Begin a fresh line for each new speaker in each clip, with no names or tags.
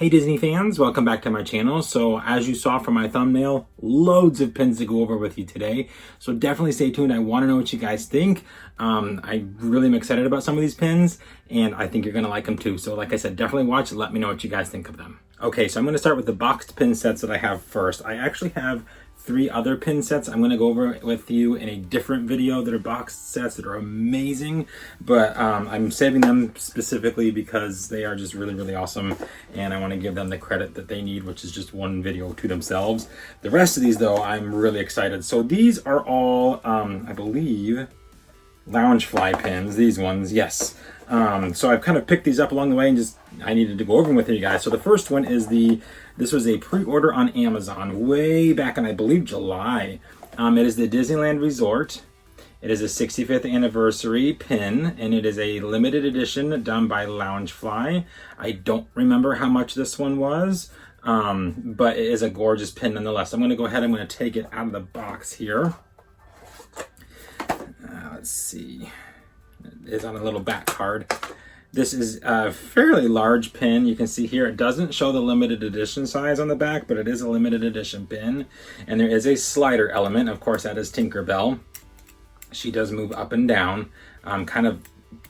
Hey Disney fans, welcome back to my channel. So as you saw from my thumbnail, loads of pins to go over with you today. So definitely stay tuned. I want to know what you guys think. I really am excited about some of these pins and I think you're going to like them too. So like I said, definitely watch and let me know what you guys think of them. Okay, so I'm going to start with the boxed pin sets that I have first. I actually have 3 other pin sets I'm going to go over with you in a different video that are boxed sets that are amazing, but I'm saving them specifically because they are just really awesome and I want to give them the credit that they need, which is just one video to themselves. The rest of these though, I'm really excited. So these are all I believe Loungefly pins, these ones, yes. So I've kind of picked these up along the way and just I needed to go over them with you guys. So the first one is this was a pre-order on Amazon way back in I believe July. It is the Disneyland Resort. It is a 65th anniversary pin and it is a limited edition done by Loungefly. I don't remember how much this one was, but it is a gorgeous pin nonetheless. I'm going to go ahead, I'm going to take it out of the box here. Let's see, it is on a little back card. This is a fairly large pin. You can see here it doesn't show the limited edition size on the back, but it is a limited edition pin. And there is a slider element. Of course, that is Tinkerbell. She does move up and down. Kind of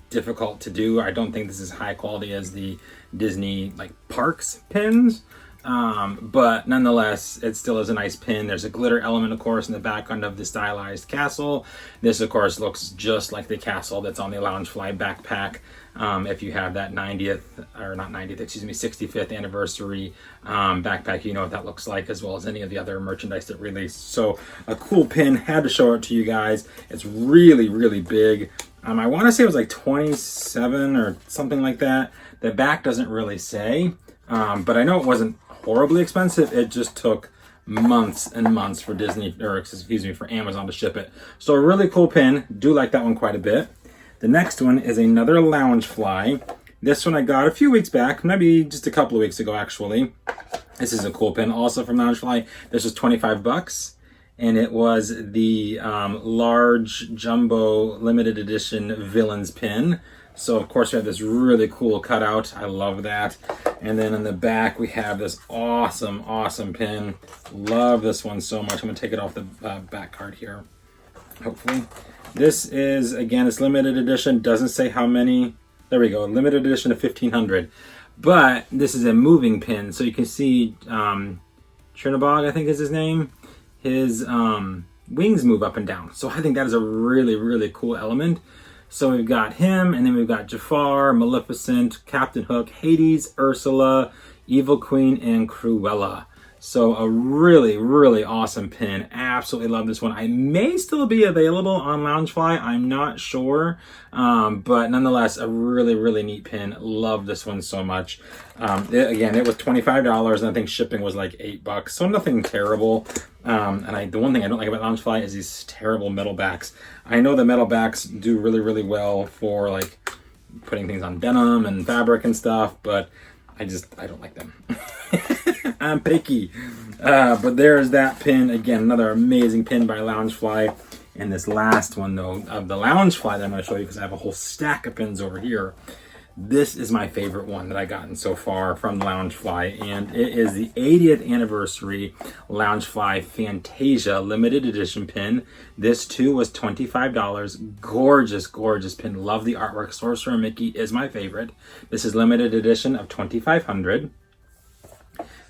difficult to do. I don't think this is high quality as the Disney parks pins. But nonetheless, it still is a nice pin. There's a glitter element, of course, in the background of the stylized castle. This, of course, looks just like the castle that's on the Loungefly backpack. If you have that 65th anniversary backpack, you know what that looks like, as well as any of the other merchandise that released. So a cool pin, had to show it to you guys. It's really big. I want to say it was like 27 or something like that. The back doesn't really say, but I know it wasn't horribly expensive. It just took months and months for for Amazon to ship it. So a really cool pin. Do like that one quite a bit. The next one is another Loungefly. This one I got a few weeks back, maybe just a couple of weeks ago actually. This is a cool pin also from Loungefly. This was 25 bucks and it was the large jumbo limited edition villains pin. So of course we have this really cool cutout. I love that. And then in the back we have this awesome pin. Love this one so much. I'm gonna take it off the back card here, hopefully. This is, again, it's limited edition. Doesn't say how many. There we go, limited edition of 1,500. But this is a moving pin. So you can see Chernobog, I think is his name. His wings move up and down. So I think that is a really cool element. So we've got him, and then we've got Jafar, Maleficent, Captain Hook, Hades, Ursula, Evil Queen, and Cruella. So a really awesome pin. Absolutely love this one. I may still be available on Loungefly. I'm not sure. But nonetheless, a really neat pin. Love this one so much. It was $25 and I think shipping was like $8. So nothing terrible. And the one thing I don't like about Loungefly is these terrible metal backs. I know the metal backs do really well for like putting things on denim and fabric and stuff, but I don't like them. I'm picky. But there's that pin. Again, another amazing pin by Loungefly. And this last one, though, of the Loungefly that I'm going to show you, because I have a whole stack of pins over here. This is my favorite one that I've gotten so far from Loungefly. And it is the 80th anniversary Loungefly Fantasia limited edition pin. This, too, was $25. Gorgeous pin. Love the artwork. Sorcerer Mickey is my favorite. This is limited edition of 2,500.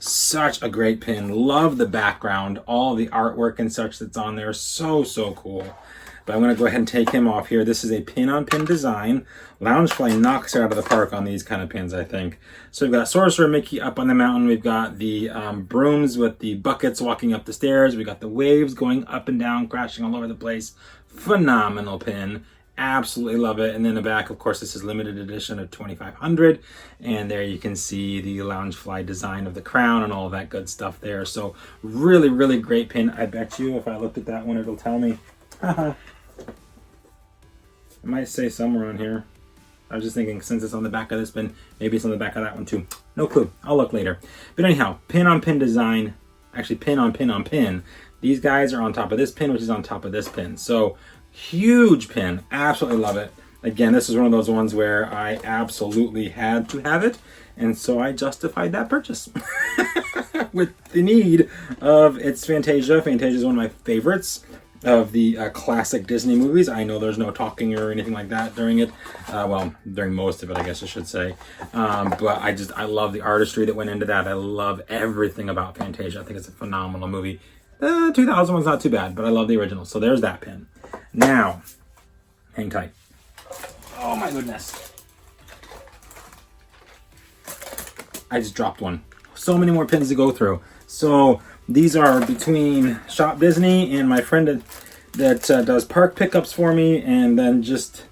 Such a great pin. Love the background, all the artwork and such that's on there. So cool. But I'm going to go ahead and take him off here. This is a pin-on-pin design. Loungefly knocks it out of the park on these kind of pins, I think. So we've got Sorcerer Mickey up on the mountain. We've got the brooms with the buckets walking up the stairs. We've got the waves going up and down, crashing all over the place. Phenomenal pin. Absolutely love it. And then the back, of course, this is limited edition of 2,500. And there you can see the Loungefly design of the crown and all that good stuff there. So really great pin. I bet you if I looked at that one, it'll tell me. It might say somewhere on here. I was just thinking, since it's on the back of this pin, maybe it's on the back of that one too. No clue. I'll look later. But anyhow, pin-on-pin design. Actually, pin-on-pin-on-pin. These guys are on top of this pin, which is on top of this pin. So huge pin. Absolutely love it. Again, this is one of those ones where I absolutely had to have it, and so I justified that purchase with the need of it's Fantasia. Fantasia is one of my favorites of the classic Disney movies. I know there's no talking or anything like that during it. Well, during most of it, I guess I should say. But I love the artistry that went into that. I love everything about Fantasia. I think it's a phenomenal movie. The 2000 one's not too bad, but I love the original. So there's that pin. Now, hang tight. Oh my goodness. I just dropped one. So many more pins to go through. So these are between Shop Disney and my friend that does park pickups for me, and then just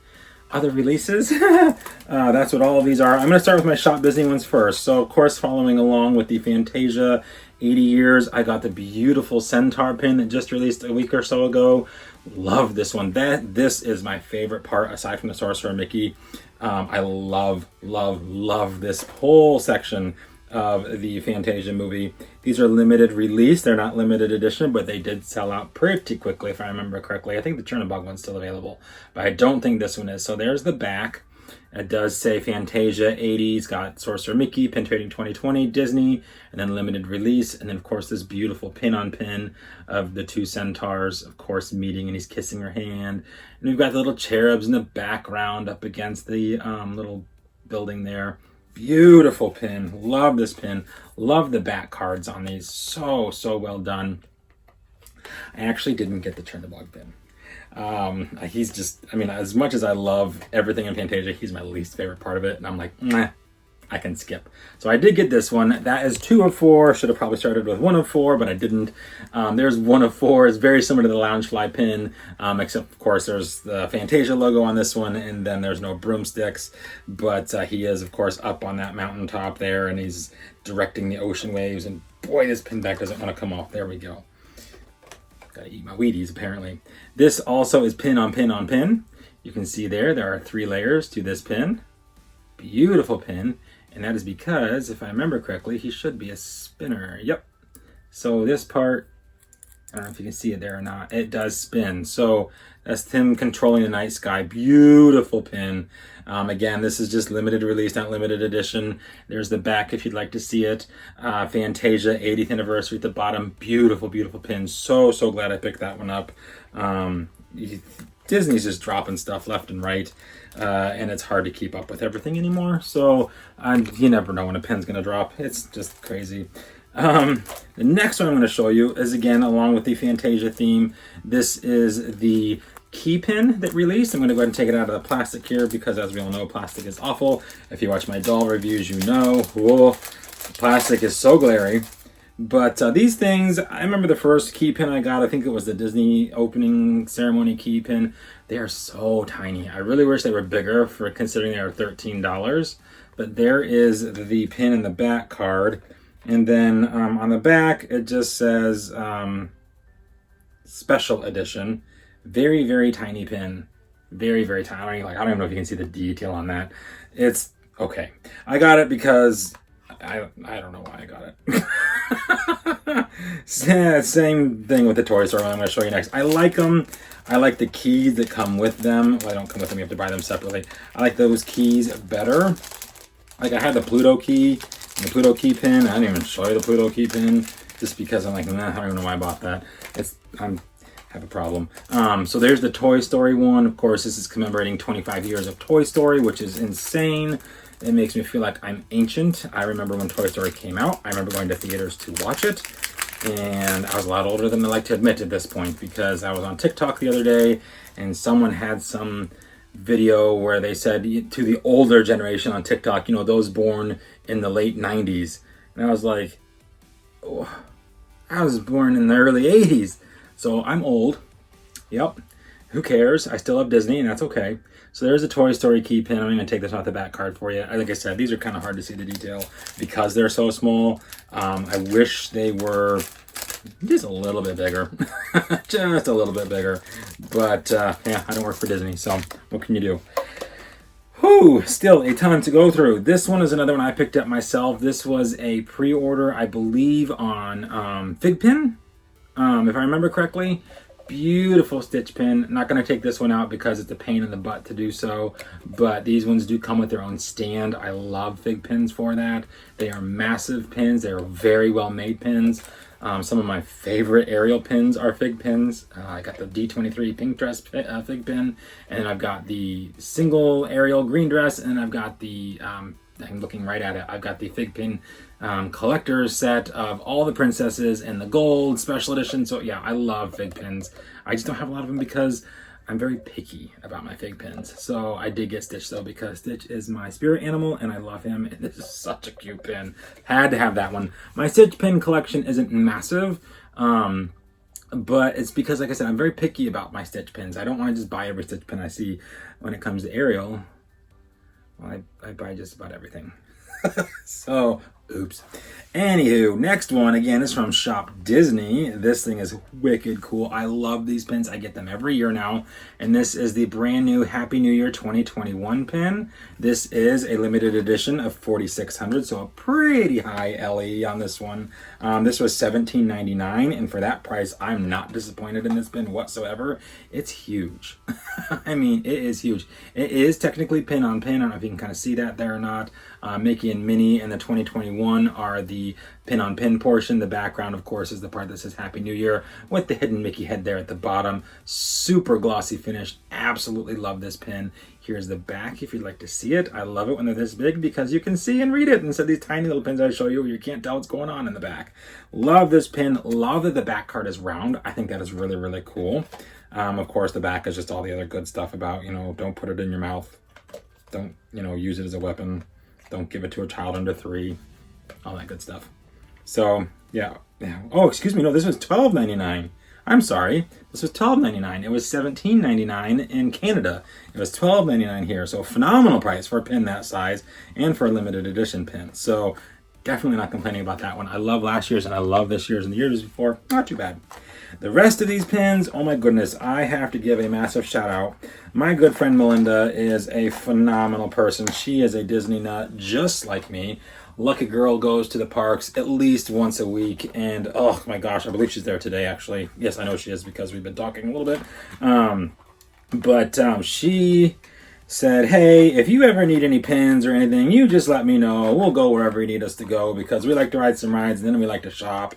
other releases. That's what all of these are. I'm going to start with my Shop Disney ones first. So, of course, following along with the Fantasia 80 years, I got the beautiful Centaur pin that just released a week or so ago. Love this one. This is my favorite part, aside from the Sorcerer Mickey. I love this whole section of the Fantasia movie. These are limited release. They're not limited edition, but they did sell out pretty quickly, if I remember correctly. I think the Chernabog one's still available, but I don't think this one is. So there's the back. It does say Fantasia 80s, got Sorcerer Mickey, Pin Trading 2020, Disney, and then limited release. And then, of course, this beautiful pin-on-pin of the two centaurs, of course, meeting, and he's kissing her hand. And we've got the little cherubs in the background up against the little building there. Beautiful pin. Love this pin. Love the back cards on these. So well done. I actually didn't get the Chernabog pin. He's just, I mean, as much as I love everything in Fantasia, he's my least favorite part of it. And I'm like, nah, I can skip. So I did get this one. That is 2 of 4. Should have probably started with 1 of 4, but I didn't. There's 1 of 4. It's very similar to the Loungefly pin, except, of course, there's the Fantasia logo on this one, and then there's no broomsticks. But he is, of course, up on that mountaintop there, and he's directing the ocean waves. And boy, this pin back doesn't want to come off. There we go. Gotta eat my Wheaties, apparently. This also is pin on pin on pin. You can see there are 3 layers to this pin. Beautiful pin. And that is because, if I remember correctly, he should be a spinner. Yep. So this part, I don't know if you can see it there or not, it does spin. So that's him controlling the night sky. Beautiful pin. Again, this is just limited release, not limited edition. There's the back if you'd like to see it. Fantasia 80th anniversary at the bottom. Beautiful pin. So glad I picked that one up. Disney's just dropping stuff left and right, and it's hard to keep up with everything anymore. So you never know when a pin's going to drop. It's just crazy. The next one I'm going to show you is, again, along with the Fantasia theme. This is the key pin that released. I'm going to go ahead and take it out of the plastic here because, as we all know, plastic is awful. If you watch my doll reviews, you know. Whoa, plastic is so glary. But these things, I remember the first key pin I got, I think it was the Disney opening ceremony key pin. They are so tiny. I really wish they were bigger, for considering they are $13. But there is the pin in the back card. And then on the back, it just says Special Edition. Very tiny pin. Very tiny. I don't even know if you can see the detail on that. It's okay. I got it because I don't know why I got it. Same thing with the Toy Store one I'm going to show you next. I like them. I like the keys that come with them. Well, they don't come with them. You have to buy them separately. I like those keys better. Like, I had the Pluto key and the Pluto key pin. I didn't even show you the Pluto key pin just because I'm like, nah, I don't even know why I bought that. I have a problem. So there's the Toy Story one. Of course, this is commemorating 25 years of Toy Story, which is insane. It makes me feel like I'm ancient. I remember when Toy Story came out. I remember going to theaters to watch it. And I was a lot older than I like to admit at this point, because I was on TikTok the other day and someone had some video where they said to the older generation on TikTok, you know, those born in the late 90s. And I was like, oh, I was born in the early 80s. So I'm old. Yep. Who cares? I still have Disney, and that's okay. So there's a Toy Story key pin. I'm going to take this off the back card for you. Like I said, these are kind of hard to see the detail because they're so small. I wish they were just a little bit bigger. Just a little bit bigger. But yeah, I don't work for Disney, so what can you do? Whew, still a ton to go through. This one is another one I picked up myself. This was a pre-order, I believe, on Fig Pin, if I remember correctly. Beautiful stitch pin. Not going to take this one out because it's a pain in the butt to do so, but these ones do come with their own stand. I love fig pins for that. They are massive pins. They're very well made pins. Some of my favorite Ariel pins are fig pins. I got the D23 pink dress fig pin, and I've got the single Ariel green dress, and I've got the, I'm looking right at it, I've got the fig pin collector's set of all the princesses and the gold special edition. So yeah, I love fig pins. I just don't have a lot of them because I'm very picky about my fig pins. So I did get Stitch though, because Stitch is my spirit animal and I love him. And this is such a cute pin. Had to have that one. My Stitch pin collection isn't massive, but it's because, like I said, I'm very picky about my Stitch pins. I don't want to just buy every Stitch pin I see. When it comes to Ariel, well, I buy just about everything. So, oops. Anywho, next one, again, is from Shop Disney. This thing is wicked cool. I love these pins. I get them every year now. And this is the brand new Happy New Year 2021 pin. This is a limited edition of 4,600, so a pretty high LE on this one. This was $17.99, and for that price, I'm not disappointed in this pin whatsoever. It's huge. I mean, it is huge. It is technically pin on pin. I don't know if you can kind of see that there or not. Mickey and Minnie and the 2021 are the pin on pin portion. The background, of course, is the part that says Happy New Year with the hidden Mickey head there at the bottom. Super glossy finish. Absolutely love this pin. Here's the back if you'd like to see it. I love it when they're this big because you can see and read it instead of these tiny little pins I show you where you can't tell what's going on in the back. Love this pin. Love that the back card is round. I think that is really, really cool. Of course, the back is just all the other good stuff about, don't put it in your mouth. Don't, use it as a weapon. Don't give it to a child under 3. All that good stuff. So, yeah. Oh, excuse me. No, this was $12.99. I'm sorry. This was $12.99. It was $17.99 in Canada. It was $12.99 here. So, phenomenal price for a pin that size and for a limited edition pin. So, definitely not complaining about that one. I love last year's and I love this year's and the years before. Not too bad. The rest of these pins, oh my goodness, I have to give a massive shout out. My good friend Melinda is a phenomenal person. She is a Disney nut just like me. Lucky girl, goes to the parks at least once a week. And oh my gosh, I believe she's there today actually. Yes, I know she is because we've been talking a little bit. But she said, hey, if you ever need any pins or anything, you just let me know. We'll go wherever you need us to go because we like to ride some rides and then we like to shop.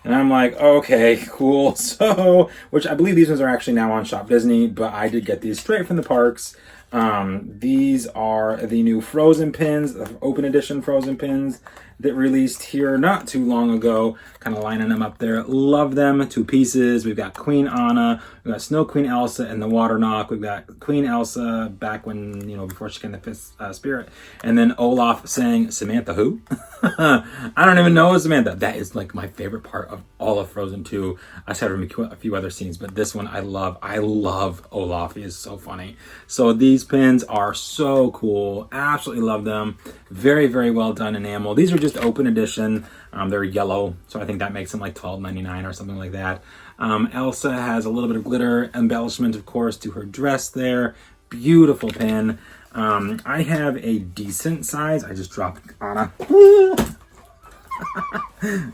And I'm like, okay, cool. So, which I believe these ones are actually now on Shop Disney, but I did get these straight from the parks. These are the new Frozen pins, the open edition Frozen pins that released here not too long ago. Kind of lining them up there. Love them. 2 pieces. We've got Queen Anna. We've got Snow Queen Elsa and the Water Knock. We've got Queen Elsa back when, before she became the 5th spirit. And then Olaf saying, Samantha who? I don't even know Samantha. That is like my favorite part of all of Frozen 2. I said a few other scenes, but this one I love. I love Olaf. He is so funny. So these pins are so cool. Absolutely love them. Very, very well done enamel. These are just open edition. They're yellow, so I think that makes them like $12.99 or something like that. Elsa has a little bit of glitter embellishment, of course, to her dress there. Beautiful pin. I have a decent size. I just dropped Anna.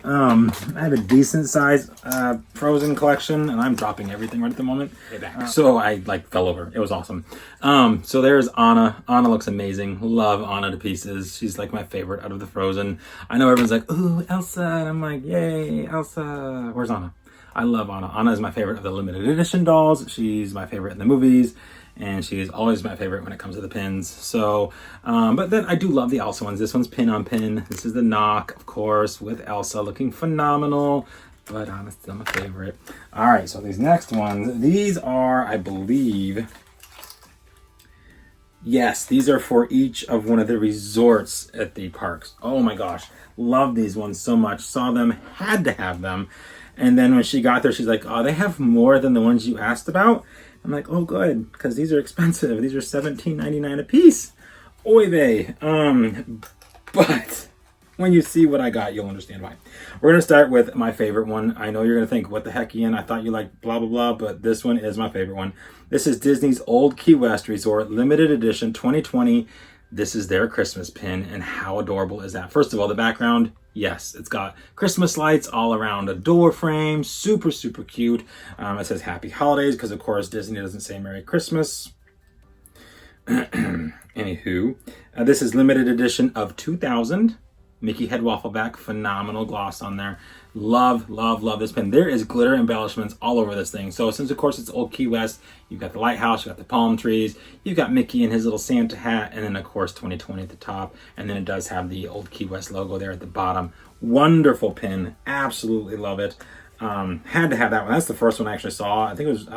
I have a decent size Frozen collection, and I'm dropping everything right at the moment. So I fell over. It was awesome. So there's Anna. Anna looks amazing. Love Anna to pieces. She's like my favorite out of the Frozen. I know everyone's like, ooh, Elsa, and I'm like, yay, Elsa. Where's Anna? I love Anna. Anna is my favorite of the limited edition dolls. She's my favorite in the movies. And she is always my favorite when it comes to the pins. So, but then I do love the Elsa ones. This one's pin on pin. This is the Knock, of course, with Elsa looking phenomenal. But Anna's still my favorite. All right, so these next ones, these are, I believe, yes, these are for each of one of the resorts at the parks. Oh my gosh, love these ones so much. Saw them, had to have them. And then when she got there, she's like, oh, they have more than the ones you asked about. I'm like, oh, good, because these are expensive. These are $17.99 a piece. Oy vey. But when you see what I got, you'll understand why. We're going to start with my favorite one. I know you're going to think, what the heck, Ian? I thought you liked blah, blah, blah, but this one is my favorite one. This is Disney's Old Key West Resort, limited edition 2020. This is their Christmas pin, and how adorable is that? First of all, the background, Yes, it's got Christmas lights all around a door frame. Super, super cute. It says Happy Holidays because, of course, Disney doesn't say Merry Christmas. Anywho, this is limited edition of 2000. Mickey head waffle back, phenomenal gloss on there. Love, love, love this pen. There is glitter embellishments all over this thing. So since of course it's Old Key West, you've got the lighthouse, you've got the palm trees, you've got Mickey in his little Santa hat, and then of course 2020 at the top. And then it does have the Old Key West logo there at the bottom. Wonderful pin, absolutely love it. Had to have that one. That's the first one I actually saw. I think it was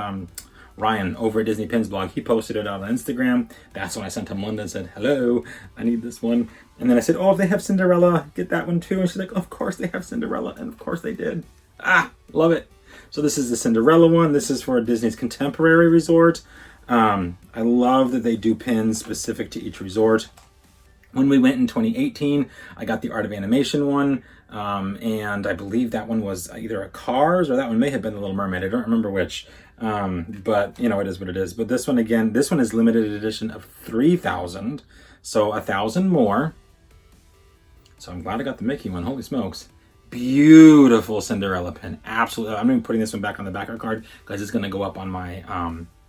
Ryan over at Disney Pins blog. He posted it on Instagram. That's when I sent him one and said, hello, I need this one. And then I said, oh, if they have Cinderella, get that one too. And she's like, of course they have Cinderella. And of course they did. Love it. So this is the Cinderella one. This is for Disney's Contemporary Resort. I love that they do pins specific to each resort. When we went in 2018, I got the Art of Animation one. And I believe that one was either a Cars or that one may have been the Little Mermaid. I don't remember which. But you know, it is what it is. But this one, again, this one is limited edition of 3,000. So 1,000 more. So I'm glad I got the Mickey one. Holy smokes. Beautiful Cinderella pin. Absolutely. I'm going to be putting this one back on the backer card because it's going to go up on my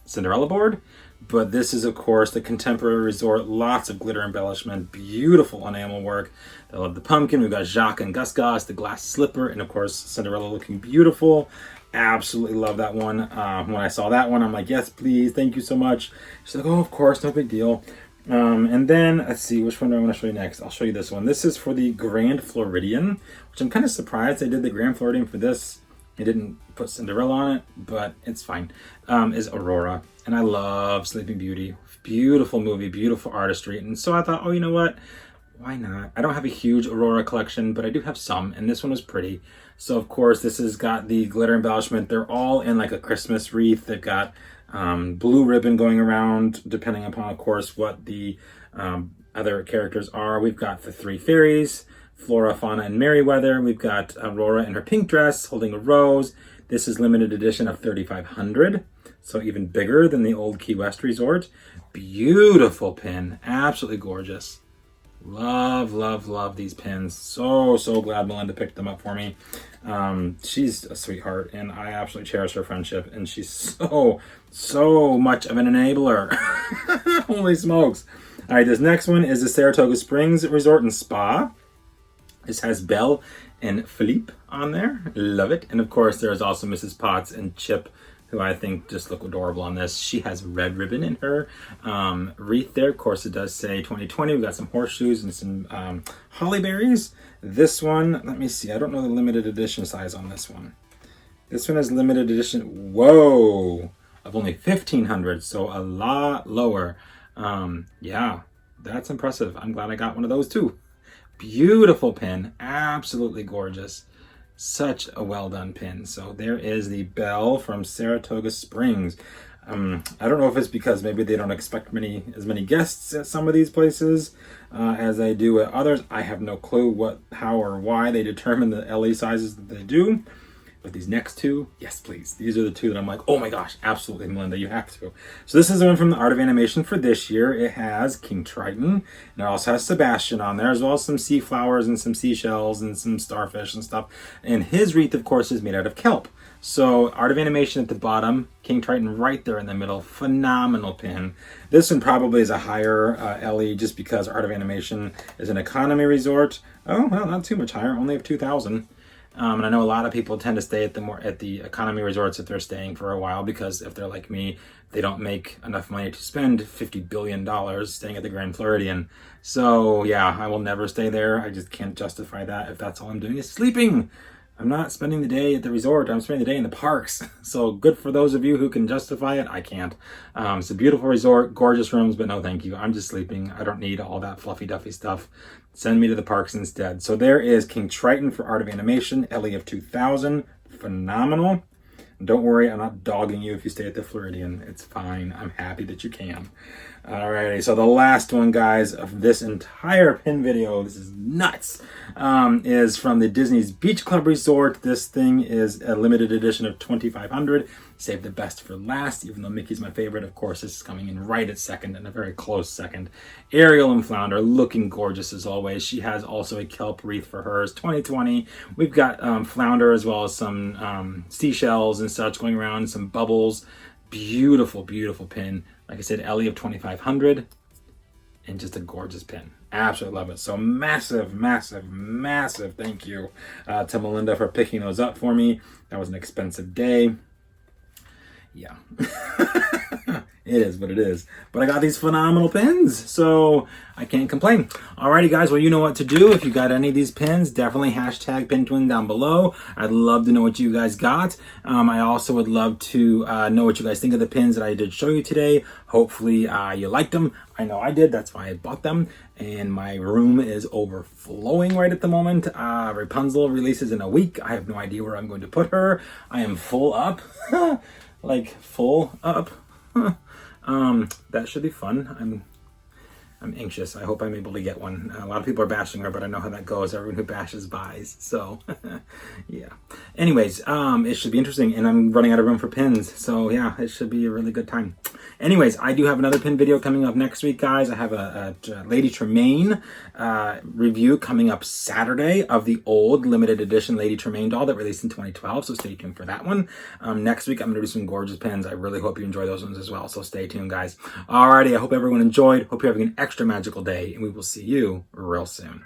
Cinderella board. But this is, of course, the Contemporary Resort. Lots of glitter embellishment. Beautiful enamel work. I love the pumpkin. We've got Jacques and Gus Gus, the glass slipper, and, of course, Cinderella looking beautiful. Absolutely love that one. When I saw that one, I'm like, yes, please. Thank you so much. She's like, oh, of course. No big deal. And then, let's see, which one do I want to show you next? I'll show you this one. This is for the Grand Floridian, which I'm kind of surprised they did the Grand Floridian for this. They didn't put Cinderella on it, but it's fine. Is Aurora. And I love Sleeping Beauty. Beautiful movie, beautiful artistry. And so I thought, oh, you know what? Why not? I don't have a huge Aurora collection, but I do have some, and this one was pretty. So, of course, this has got the glitter embellishment. They're all in like a Christmas wreath. They've got blue ribbon going around, depending upon, of course, what the other characters are. We've got the three fairies, Flora, Fauna, and Merryweather. We've got Aurora in her pink dress holding a rose. This is limited edition of 3,500, so even bigger than the Old Key West Resort. Beautiful pin, absolutely gorgeous. Love, love, love these pins. So, so glad Melinda picked them up for me. She's a sweetheart, and I absolutely cherish her friendship, and she's so, so much of an enabler. Holy smokes. All right, this next one is the Saratoga Springs Resort and Spa. This has Belle and Philippe on there. Love it. And of course, there's also Mrs. Potts and Chip, who I think just look adorable on this. She has red ribbon in her wreath there. Of course, it does say 2020. We've got some horseshoes and some holly berries. This one, let me see. I don't know the limited edition size on this one. This one is limited edition, whoa, of only 1,500, so a lot lower. Yeah, that's impressive. I'm glad I got one of those too. Beautiful pin, absolutely gorgeous. Such a well done pin. So there is the Belle from Saratoga Springs. I don't know if it's because maybe they don't expect as many guests at some of these places as they do at others. I have no clue what, how, or why they determine the LE sizes that they do. But these next two, yes, please. These are the two that I'm like, oh my gosh, absolutely, Melinda, you have to. So this is the one from the Art of Animation for this year. It has King Triton, and it also has Sebastian on there, as well as some sea flowers and some seashells and some starfish and stuff. And his wreath, of course, is made out of kelp. So Art of Animation at the bottom, King Triton right there in the middle. Phenomenal pin. This one probably is a higher LE just because Art of Animation is an economy resort. Oh, well, not too much higher, only of 2,000. And I know a lot of people tend to stay at the economy resorts if they're staying for a while, because if they're like me, they don't make enough money to spend $50 billion staying at the Grand Floridian. So yeah, I will never stay there. I just can't justify that if that's all I'm doing is sleeping. I'm not spending the day at the resort. I'm spending the day in the parks. So good for those of you who can justify it. I can't. It's a beautiful resort, gorgeous rooms, but no thank you. I'm just sleeping. I don't need all that fluffy duffy stuff. Send me to the parks instead. So there is King Triton for Art of Animation, LE of 2,000. Phenomenal. Don't worry, I'm not dogging you if you stay at the Floridian. It's fine. I'm happy that you can. Alrighty, so the last one, guys, of this entire pin video, this is nuts, is from the Disney's Beach Club Resort. This thing is a limited edition of 2,500. Save the best for last, even though Mickey's my favorite. Of course, this is coming in right at second, and a very close second. Ariel and Flounder, looking gorgeous as always. She has also a kelp wreath for hers, 2020. We've got Flounder as well as some seashells and such going around, some bubbles. Beautiful, beautiful pin. Like I said, Ellie of 2,500, and just a gorgeous pin. Absolutely love it. So massive, massive, massive thank you to Melinda for picking those up for me. That was an expensive day. Yeah. It is what it is. But I got these phenomenal pins, so I can't complain. Alrighty, guys. Well, you know what to do. If you got any of these pins, definitely hashtag PinTwin down below. I'd love to know what you guys got. I also would love to know what you guys think of the pins that I did show you today. Hopefully, you liked them. I know I did. That's why I bought them. And my room is overflowing right at the moment. Rapunzel releases in a week. I have no idea where I'm going to put her. I am full up. Like, full up. That should be fun. I'm anxious. I hope I'm able to get one. A lot of people are bashing her, but I know how that goes. Everyone who bashes buys. So, yeah. Anyways, it should be interesting, and I'm running out of room for pins. So, yeah, it should be a really good time. Anyways, I do have another pin video coming up next week, guys. I have a Lady Tremaine review coming up Saturday of the old limited edition Lady Tremaine doll that released in 2012, so stay tuned for that one. Next week, I'm going to do some gorgeous pins. I really hope you enjoy those ones as well, so stay tuned, guys. Alrighty, I hope everyone enjoyed. Hope you're having an extra magical day, and we will see you real soon.